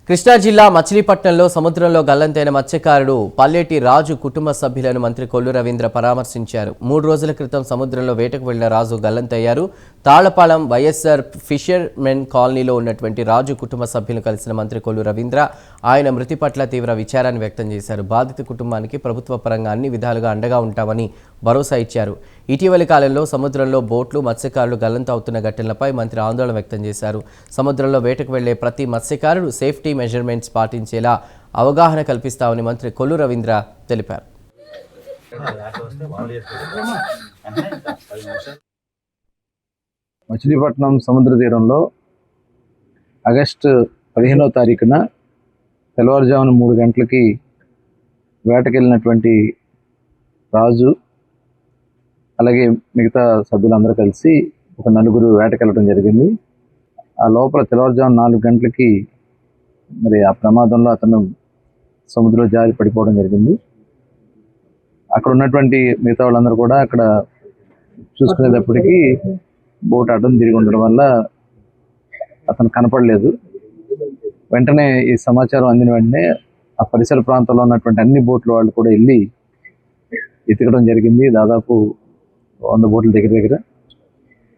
కృష్ణా జిల్లా మచిలీపట్నంలో సముద్రంలో గల్లంతైన మత్స్యకారుడు పల్లెటి రాజు కుటుంబ సభ్యులను మంత్రి కొల్లు రవీంద్ర పరామర్శించారు. 3 రోజుల క్రితం సముద్రంలో వేటకు వెళ్లిన రాజు గల్లంతయ్యారు. తాళ్లపాలెం వైఎస్ఆర్ ఫిషర్మెన్ కాలనీలో ఉన్నటువంటి రాజు కుటుంబ సభ్యులను కలిసిన మంత్రి కొల్లు రవీంద్ర ఆయన మృతి పట్ల తీవ్ర విచారాన్ని వ్యక్తం చేశారు. బాధిత కుటుంబానికి ప్రభుత్వ పరంగా అన్ని విధాలుగా అండగా ఉంటామని భరోసా ఇచ్చారు. ఇటీవలి కాలంలో సముద్రంలో బోట్లు మత్స్యకారులు గల్లంతవుతున్న ఘటనలపై మంత్రి ఆందోళన వ్యక్తం చేశారు. సముద్రంలో వేటకు వెళ్లే ప్రతి మత్స్యకారుడు సేఫ్టీ మెజర్మెంట్స్ పాటించేలా అవగాహన కల్పిస్తామని మంత్రి కొల్లు రవీంద్ర తెలిపారు. మచిలీపట్నం సముద్ర తీరంలో ఆగస్టు 15వ తారీఖున తెల్లవారుజామున 3 గంటలకి వేటకెళ్ళినటువంటి రాజు అలాగే మిగతా సభ్యులందరూ కలిసి ఒక 4 వేటకెళ్ళడం జరిగింది. ఆ లోపల తెల్లవారుజామున 4 గంటలకి మరి ఆ ప్రమాదంలో అతను సముద్రంలో జారి పడిపోవడం జరిగింది. అక్కడ ఉన్నటువంటి మిగతా వాళ్ళందరూ కూడా అక్కడ చూసుకునేటప్పటికీ బోట్ అడ్డం తిరిగి ఉండడం వల్ల అతను కనపడలేదు. వెంటనే ఈ సమాచారం అందిన వెంటనే ఆ పరిసర ప్రాంతంలో ఉన్నటువంటి అన్ని బోట్ల వాళ్ళు కూడా వెళ్ళి ఎతకడం జరిగింది. దాదాపు 100 బోట్ల దగ్గర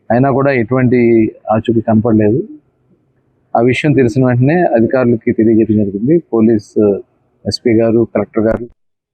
అయినా కూడా ఎటువంటి ఆచూకీ కనపడలేదు. ఆ విషయం తెలిసిన వెంటనే అధికారులకి తెలియజేయడం జరిగింది. పోలీస్ ఎస్పీ గారు, కలెక్టర్ గారు